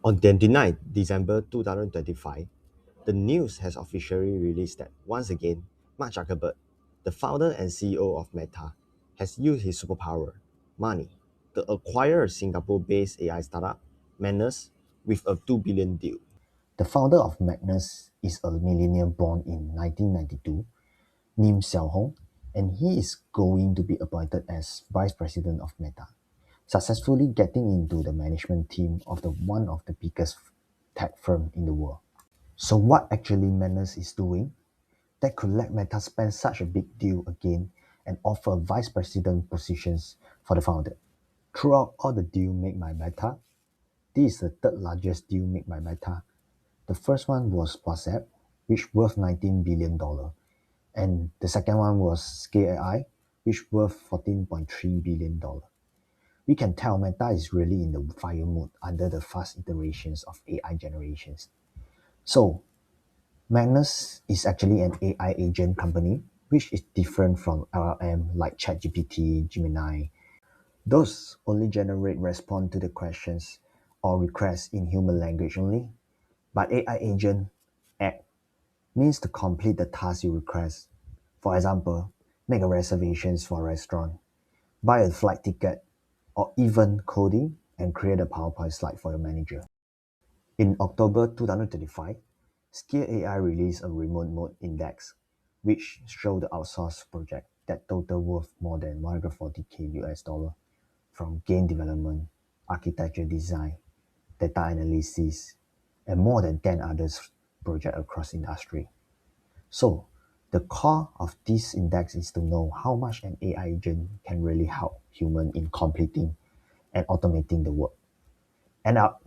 On 29 December 2025, the news has officially released that once again, Mark Zuckerberg, the founder and CEO of Meta, has used his superpower, money, to acquire a Singapore-based AI startup, Manus, with a 2 billion deal. The founder of Manus is a millennial born in 1992 named Xiao Hong, and he is going to be appointed as vice president of Meta, successfully getting into the management team of the one of the biggest tech firm in the world. So what actually Manus is doing that could let Meta spend such a big deal again and offer vice president positions for the founder? Throughout all the deal made by Meta, this is the third largest deal made by Meta. The first one was WhatsApp, which worth $19 billion, and the second one was Scale AI, which worth $14.3 billion. We can tell Meta is really in the fire mode under the fast iterations of AI generations. So, Manus is actually an AI agent company, which is different from LLM like ChatGPT, Gemini. Those only generate response to the questions or requests in human language only, but AI agent act means to complete the task you request. For example, make a reservations for a restaurant, buy a flight ticket, or even coding and create a PowerPoint slide for your manager. In October 2025, Scale AI released a remote mode index, which showed the outsourced project that total worth more than 140k US dollar from game development, architecture design, data analysis, and more than 10 others projects across industry. So, the core of this index is to know how much an AI agent can really help human in completing and automating the work. End up,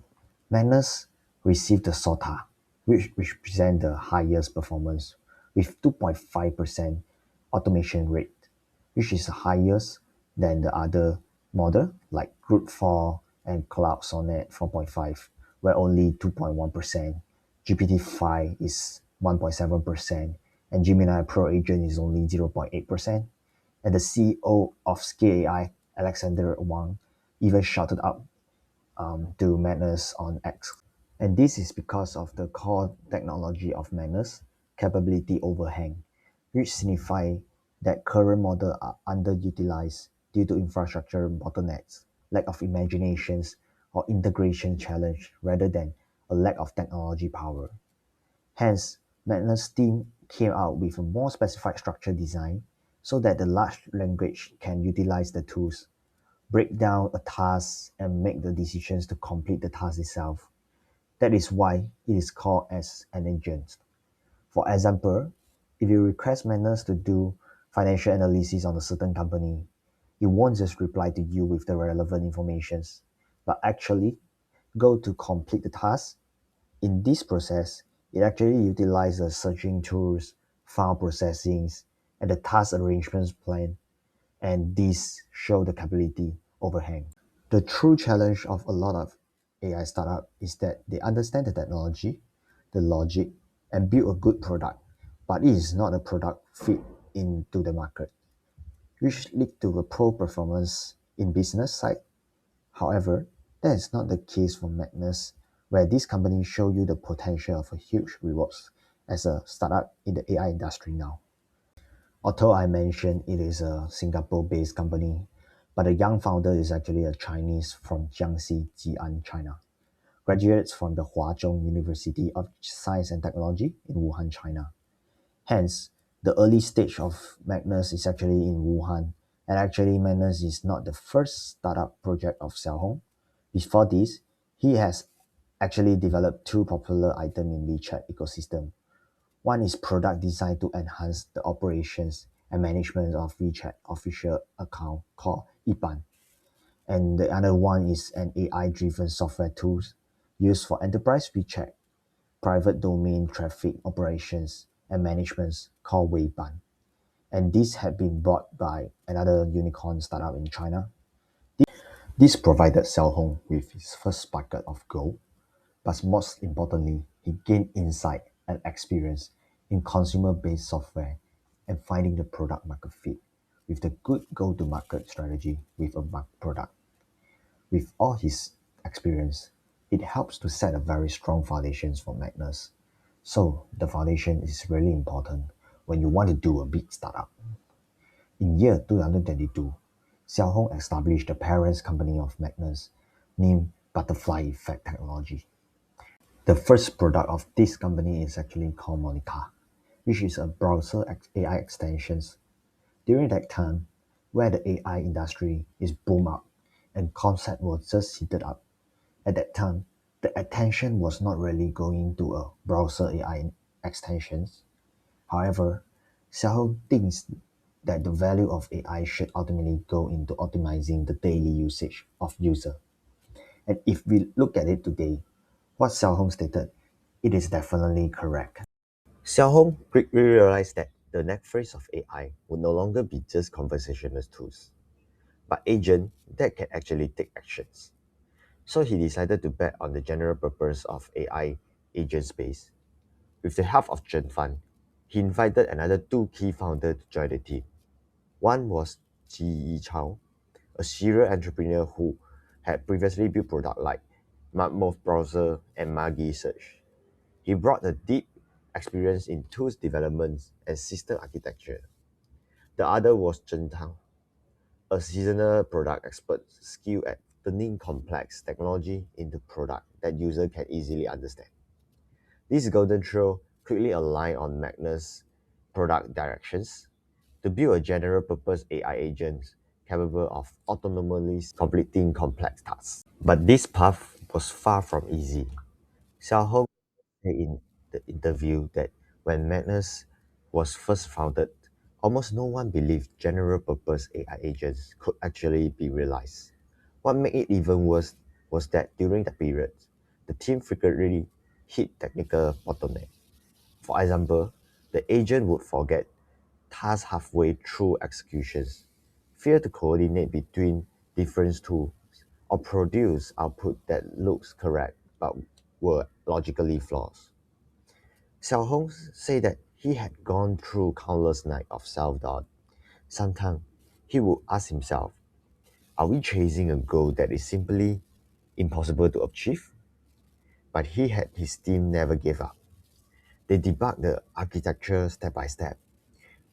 Manus received the SOTA, which represents the highest performance with 2.5% automation rate, which is highest than the other model like Group 4 and Cloud Sonnet 4.5, where only 2.1%, GPT-5 is 1.7%, and Gemini Pro Agent is only 0.8%. And the CEO of Scale AI, Alexander Wang, even shouted out to Manus on X. And this is because of the core technology of Manus, capability overhang, which signify that current models are underutilized due to infrastructure bottlenecks, lack of imaginations, or integration challenge rather than a lack of technology power. Hence, Manus team came out with a more specified structure design so that the large language can utilize the tools, break down a task, and make the decisions to complete the task itself. That is why it is called as an agent. For example, if you request Manus to do financial analysis on a certain company, it won't just reply to you with the relevant informations, but actually go to complete the task. In this process, it actually utilizes searching tools, file processing, and the task arrangements plan, and these show the capability overhang. The true challenge of a lot of AI startup is that they understand the technology, the logic, and build a good product, but it is not a product fit into the market, which lead to a poor performance in business side. However, that is not the case for Magnus, where this company show you the potential of a huge rewards as a startup in the AI industry now. Although I mentioned it is a Singapore-based company, but the young founder is actually a Chinese from Jiangxi, Jian, China. Graduates from the Huazhong University of Science and Technology in Wuhan, China. Hence, the early stage of Magnus is actually in Wuhan, and actually Magnus is not the first startup project of Xiaohong. Before this, he has actually developed two popular items in WeChat ecosystem. One is product designed to enhance the operations and management of WeChat official account called Iban. And the other one is an AI-driven software tools used for enterprise WeChat, private domain traffic operations and management called Weiban. And this had been bought by another unicorn startup in China. This provided Xiaohong with his first bucket of gold, but most importantly, he gained insight and experience in consumer-based software and finding the product market fit with the good go-to-market strategy with a product. With all his experience, It helps to set a very strong foundations for Magnus. So the foundation is really important when you want to do a big startup. In year 2022, Xiaohong established the parent company of Magnus named Butterfly Effect Technology. The first product of this company is actually called Monica, which is a browser AI extensions. During that time, where the AI industry is boom up and concept was just heated up, at that time, the attention was not really going to a browser AI extensions. However, Xiao thinks that the value of AI should ultimately go into optimizing the daily usage of user. And if we look at it today, what Xiaohong stated, it is definitely correct. Xiaohong quickly realized that the next phase of AI would no longer be just conversational tools, but agents that can actually take actions. So he decided to bet on the general purpose of AI agent space. With the help of Chen Fan, he invited another two key founders to join the team. One was Ji Yi Chao, a serial entrepreneur who had previously built products like Matmos Browser and Magi Search. He brought a deep experience in tools development and system architecture. The other was Zhen Tang, a seasonal product expert skilled at turning complex technology into product that users can easily understand. This golden trio quickly aligned on Magnus' product directions to build a general purpose AI agent capable of autonomously completing complex tasks. But this path was far from easy. Xiao said in the interview that when Magnus was first founded, almost no one believed general purpose AI agents could actually be realized. What made it even worse was that during that period, the team frequently hit technical bottlenecks. For example, the agent would forget tasks halfway through executions, fail to coordinate between different tools, or produce output that looks correct but were logically flawed. Xiaohong said that he had gone through countless nights of self-doubt. Sometimes he would ask himself, are we chasing a goal that is simply impossible to achieve? But he had his team never gave up. They debugged the architecture step by step,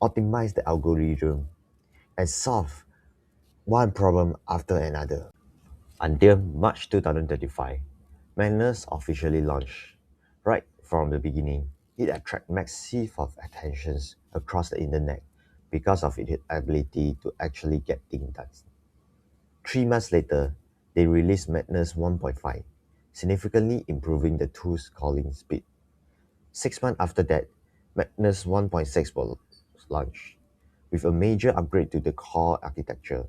optimized the algorithm, and solved one problem after another. Until March 2025, Manus officially launched. Right from the beginning, it attracted massive of attentions across the internet because of its ability to actually get things done. 3 months later, they released Madness 1.5, significantly improving the tool's calling speed. 6 months after that, Madness 1.6 was launched, with a major upgrade to the core architecture,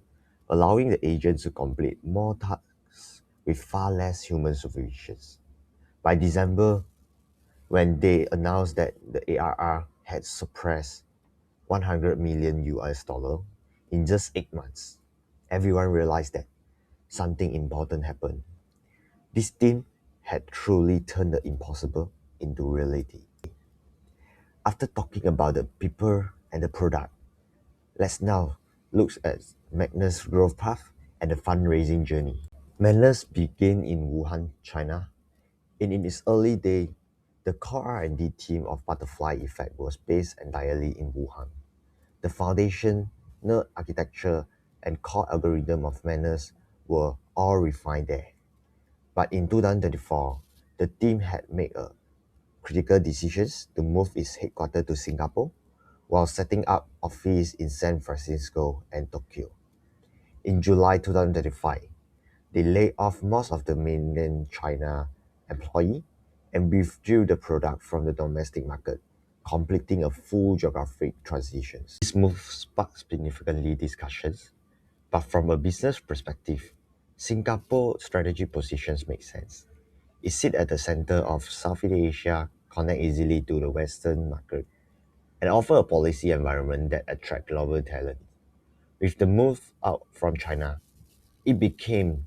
allowing the agents to complete more tasks with far less human supervision. By December, when they announced that the ARR had surpassed 100 million US dollar in just 8 months, everyone realized that something important happened. This team had truly turned the impossible into reality. After talking about the people and the product, let's now look at Magnus' growth path and the fundraising journey. Magnus began in Wuhan, China. In its early day, the core R&D team of Butterfly Effect was based entirely in Wuhan. The foundational architecture and core algorithm of Manus were all refined there. But in 2024, the team had made a critical decisions to move its headquarters to Singapore while setting up office in San Francisco and Tokyo. In July 2025, they laid off most of the mainland China employee and withdrew the product from the domestic market, completing a full geographic transition. This move sparked significantly discussions, but from a business perspective, Singapore's strategy positions make sense. It sits at the center of Southeast Asia, connect easily to the Western market, and offer a policy environment that attract global talent. With the move out from China, it became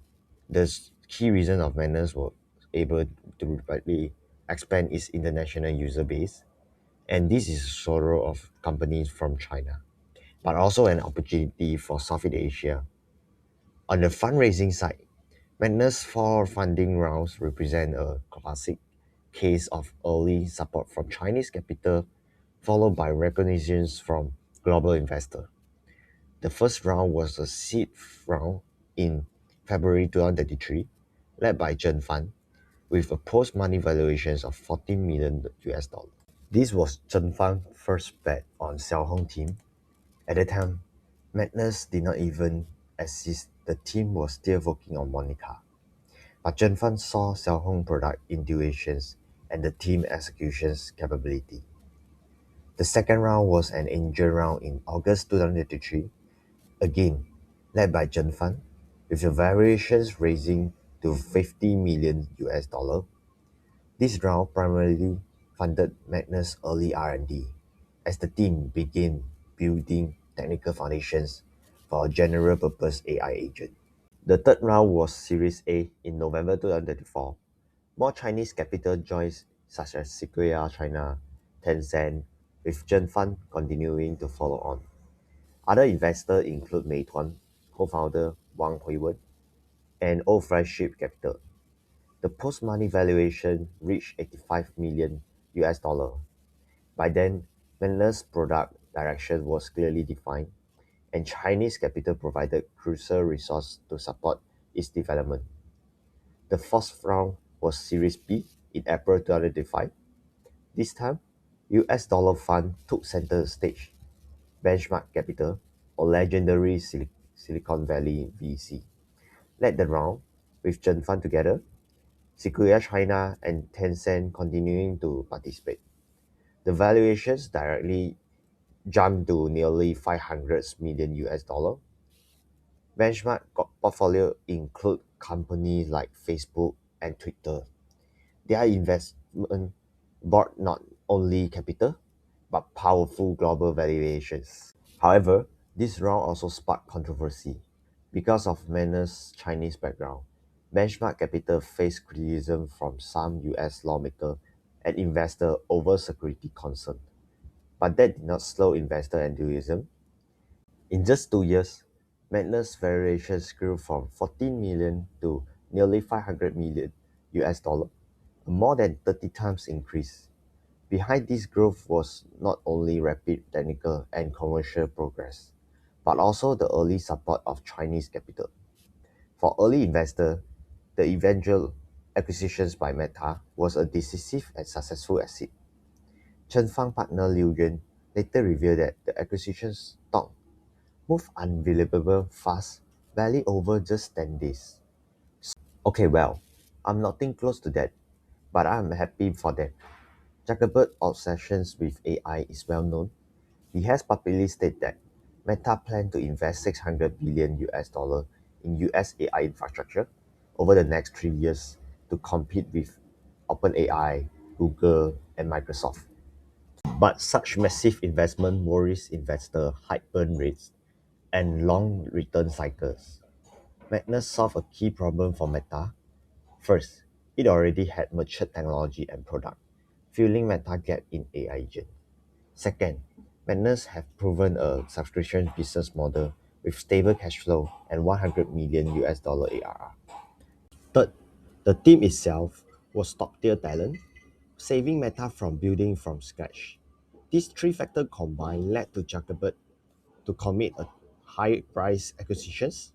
the key reason of Manus was able to rapidly expand its international user base. And this is a sorrow of companies from China, but also an opportunity for Southeast Asia. On the fundraising side, Manus' four funding rounds represent a classic case of early support from Chinese capital, followed by recognitions from global investors. The first round was a seed round in February 2023, led by Zhen Fan, with a post-money valuations of 14 million US dollars. This was Zhen Fan's first bet on Xiaohong team. At the time, Magnus did not even exist. The team was still working on Monica. But Zhen Fan saw Xiaohong product intuitions and the team executions capability. The second round was an angel round in August 2023, again led by Zhen Fan, with the valuations raising to 50 million US dollar. This round primarily funded Magnus' early R&D, as the team began building technical foundations for a general-purpose AI agent. The third round was Series A in November 2024. More Chinese capital joined, such as Sequoia China, Tencent, with Zhen Fan continuing to follow on. Other investors include Meituan co-founder Wang Huiwen and Old Flagship Capital. The post-money valuation reached 85 million US dollar. By then, Manus' product direction was clearly defined, and Chinese capital provided crucial resources to support its development. The fourth round was Series B in April 2025. This time, US dollar fund took center stage. Benchmark Capital, or legendary Silicon Valley VC, led the round, with Zhen Fan together, Sequoia China and Tencent continuing to participate. The valuations directly jumped to nearly 500 million US dollar. Benchmark portfolio include companies like Facebook and Twitter. Their investment brought not only capital, but powerful global valuations. However, this round also sparked controversy. Because of Manus' Chinese background, Benchmark Capital faced criticism from some US lawmakers and investors over security concerns. But that did not slow investor enthusiasm. In just 2 years, Manus' valuations grew from 14 million to nearly 500 million US dollar, a more than 30 times increase. Behind this growth was not only rapid technical and commercial progress, but also the early support of Chinese capital. For early investors, the eventual acquisitions by Meta was a decisive and successful exit. Chen Fang partner Liu Yuan later revealed that the acquisition stock moved unbelievable fast, barely over just 10 days. Okay, well, I'm nothing close to that, but I'm happy for that. Zuckerberg's obsession with AI is well known. He has publicly stated that Meta plans to invest 600 billion US dollar in US AI infrastructure over the next 3 years to compete with OpenAI, Google, and Microsoft. But such massive investment worries investor high burn rates and long return cycles. Magnus solved a key problem for Meta. First, it already had mature technology and product, filling Meta gap in AI agent. Second, Manus have proven a subscription business model with stable cash flow and 100 million US dollar ARR. Third, the team itself was top-tier talent, saving Meta from building from scratch. These three factors combined led to Zuckerberg to commit a high-price acquisitions.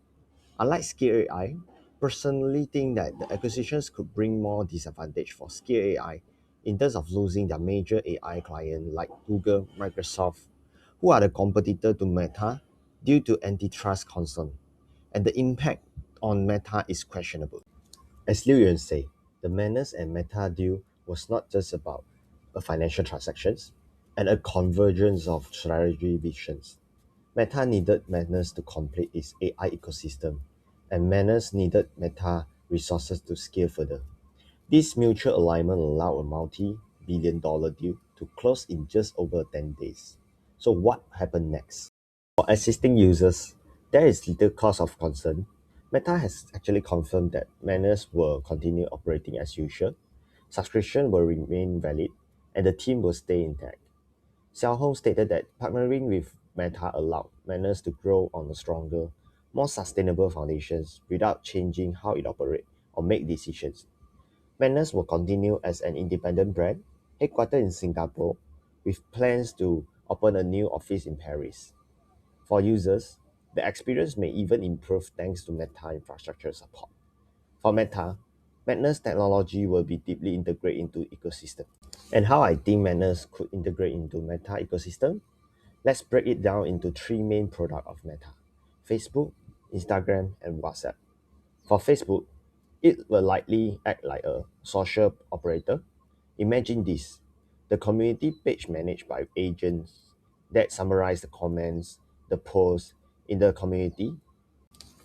Unlike Scale AI, personally think that the acquisitions could bring more disadvantage for Scale AI in terms of losing their major AI client like Google, Microsoft, who are the competitor to Meta due to antitrust concern, and the impact on Meta is questionable. As Liu Yuan said, the Manus and Meta deal was not just about a financial transactions and a convergence of strategy visions. Meta needed Manus to complete its AI ecosystem, and Manus needed Meta resources to scale further. This mutual alignment allowed a multi-billion dollar deal to close in just over 10 days. So what happened next? For existing users, there is little cause of concern. Meta has actually confirmed that Manus will continue operating as usual, subscription will remain valid, and the team will stay intact. Xiaohong stated that partnering with Meta allowed Manus to grow on a stronger, more sustainable foundations without changing how it operates or make decisions. Manus will continue as an independent brand, headquartered in Singapore, with plans to open a new office in Paris. For users, the experience may even improve thanks to Meta infrastructure support. For Meta, Manus technology will be deeply integrated into ecosystem. And how I think Manus could integrate into Meta ecosystem? Let's break it down into three main products of Meta: Facebook, Instagram, and WhatsApp. For Facebook, it will likely act like a social operator. Imagine this: the community page managed by agents that summarize the comments, the posts in the community.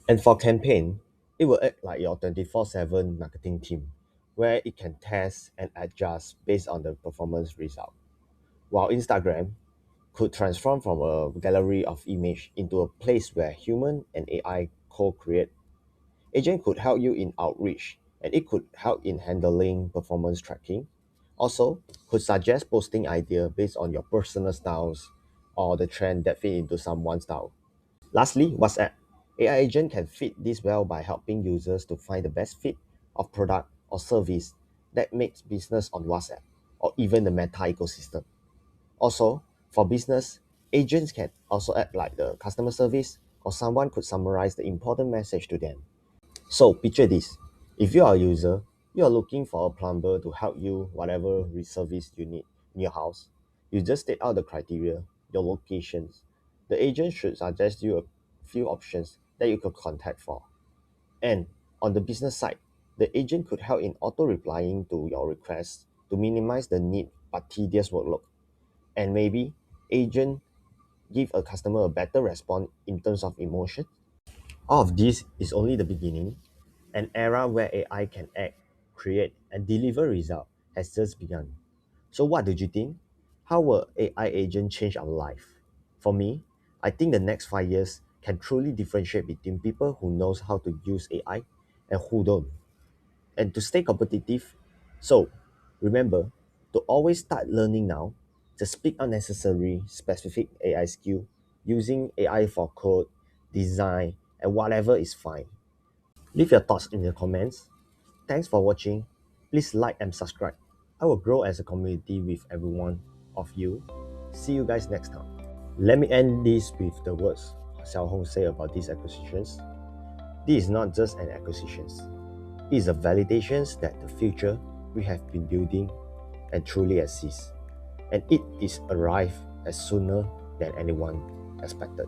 And for campaign, it will act like your 24/7 marketing team, where it can test and adjust based on the performance result. While Instagram could transform from a gallery of image into a place where human and AI co-create. Agent could help you in outreach, and it could help in handling performance tracking. Also, could suggest posting idea based on your personal styles or the trend that fit into someone's style. Lastly, WhatsApp. AI agent can fit this well by helping users to find the best fit of product or service that makes business on WhatsApp or even the Meta ecosystem. Also, for business, agents can also act like the customer service or someone could summarize the important message to them. So picture this. If you are a user, you are looking for a plumber to help you whatever service you need in your house. You just state out the criteria, your locations. The agent should suggest you a few options that you could contact for. And on the business side, the agent could help in auto replying to your requests to minimize the need but tedious workload. And maybe agent give a customer a better response in terms of emotion. All of this is only the beginning. An era where AI can act, create, and deliver results has just begun. So what did you think? How will AI agent change our life? For me, I think the next 5 years can truly differentiate between people who knows how to use AI and who don't. And to stay competitive, so remember to always start learning now. Just pick unnecessary specific AI skill using AI for code, design, and whatever is fine. Leave your thoughts in the comments. Thanks for watching. Please like and subscribe. I will grow as a community with everyone of you. See you guys next time. Let me end this with the words Xiao Hong say about these acquisitions. This is not just an acquisition. It is a validation that the future we have been building and truly exists, and it is arrived as sooner than anyone expected.